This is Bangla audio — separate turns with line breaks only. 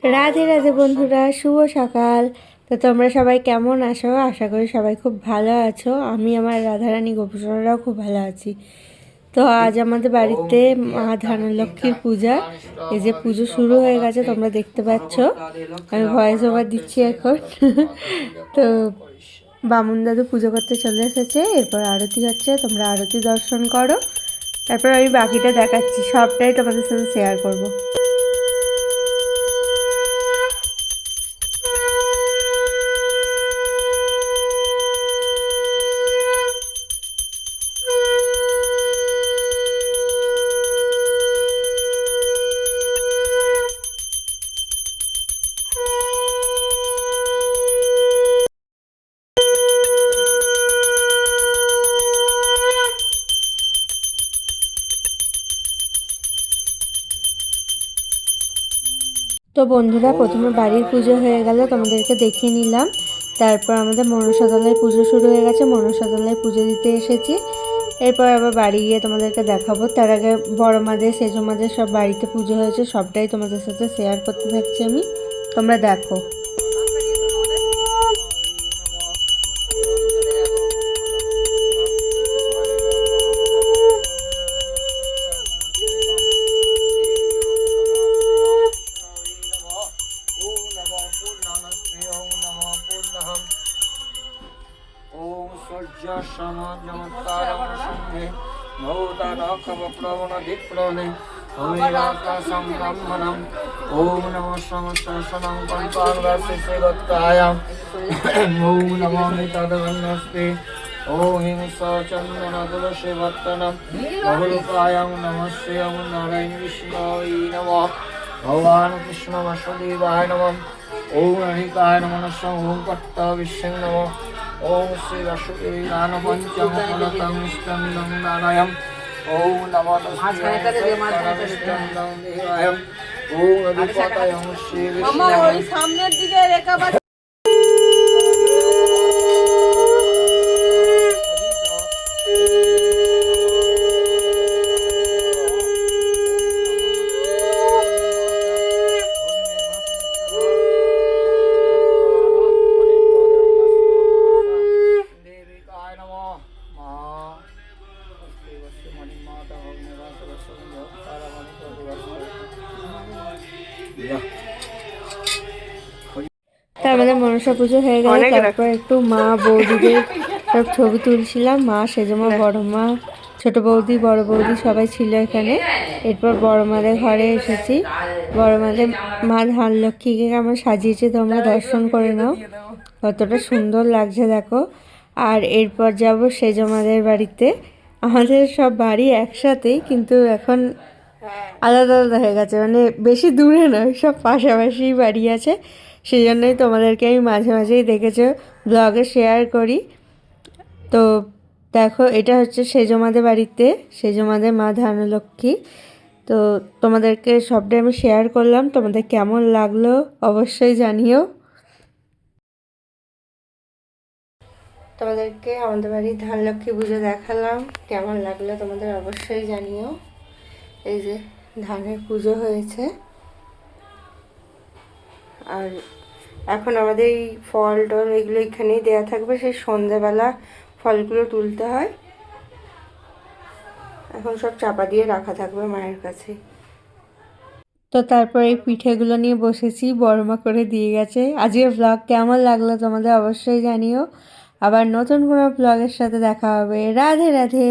রাধে রাধে বন্ধুরা, শুভ সকাল। তো তোমরা সবাই কেমন আছো? আশা করি সবাই খুব ভালো আছো। আমি আমার রাধারানী গোপীসোনারাও খুব ভালো আছি। তো আজ আমাদের বাড়িতে মা ধানলক্ষ্মীর পূজা। এই যে পুজো শুরু হয়ে গেছে, তোমরা দেখতে পাচ্ছ। আমি ভয়েস ওভার দিচ্ছি এখন। তো বামুন দাদু পুজো করতে চলে এসেছে, এরপর আরতি হচ্ছে, তোমরা আরতি দর্শন করো। তারপর আমি বাকিটা দেখাচ্ছি, সবটাই তোমাদের সাথে শেয়ার করবো। তো বন্ধুরা, প্রথমে বাড়ির পুজো হয়ে গেল, তোমাদেরকে দেখিয়ে নিলাম। তারপর আমাদের মনসাতলায় পুজো শুরু হয়ে গেছে, মনসাতলায় পুজো দিতে এসেছি। এরপর আবার বাড়ি গিয়ে তোমাদেরকে দেখাবো। তার আগে বড় মাদের, সেজো মাদের সব বাড়িতে পুজো হয়েছে, সবটাই তোমাদের সাথে শেয়ার করতে থাকছি আমি। তোমরা দেখো।
सूर्यसमाजमत्तारमणसंगे भूतानाखमप्रवणधिप्रणे अमीराकाशं ॐ नमः समस्तशनं कल्पाङ्गशिशिवत्कायाम् ॐ नमो नितदवन्नस्ते ॐ हिंसाचन्दनतुलसीवर्तनं बहुरूपायां नमस्यं नारायण विष्णवे नमः भगवान् कृष्ण वासुदेवाय नमः ॐ अनिकाय नमः ॐ कर्तविष्णु नमः ॐ श्री वासुदेवाय पंचमफलतं स्कन्दं नारायणं ॐ नमो तस्मै देवाय ॐ अधिपतये श्री विष्णु
তার আমাদের মনসা পুজো হয়ে গেল। তারপর একটু মা বৌদিদের সব ছবি তুলছিলাম। মা, সেজো মা, বড় মা, ছোট বৌদি, বড় বৌদি সবাই ছিল এখানে। এরপর বড় মাদের ঘরে এসেছি। বড় মাদের মা ধানলক্ষ্মীকে আমার সাজিয়েছে, তোমরা দর্শন করে নাও, কতটা সুন্দর লাগছে দেখো। আর এরপর যাব সেজো মাদের বাড়িতে। আমাদের সব বাড়ি একসাথেই, কিন্তু এখন আলাদা আলাদা হয়ে গেছে, মানে বেশি দূরে নয়, সব পাশাপাশি বাড়ি আছে। সেই জন্যই তোমাদেরকে আমি মাঝে মাঝেই দেখেছো ব্লগে শেয়ার করি। তো দেখো, এটা হচ্ছে সেজো মাদের বাড়িতে, সেজো মাদের মা ধানলক্ষ্মী। তো তোমাদেরকে সবটাই আমি শেয়ার করলাম, তোমাদের কেমন লাগলো অবশ্যই জানিও। তোমাদেরকে আমাদের বাড়ির ধানলক্ষ্মী পুজো দেখালাম, কেমন লাগলো তোমাদের অবশ্যই জানিও। এই যে ধানের পুজো হয়েছে, আর এখন আমাদের এই ফল টল এগুলো এখানেই দেওয়া থাকবে। সেই সন্ধেবেলা ফলগুলো তুলতে হয়, এখন সব চাপা দিয়ে রাখা থাকবে মায়ের কাছে। তো তারপর এই পিঠেগুলো নিয়ে বসেছি, বড়মা করে দিয়ে গেছে। আজকের ব্লগ কেমন লাগলো তোমাদের অবশ্যই জানিও। আবার নতুন কোনো ব্লগের সাথে দেখা হবে। রাধে রাধে।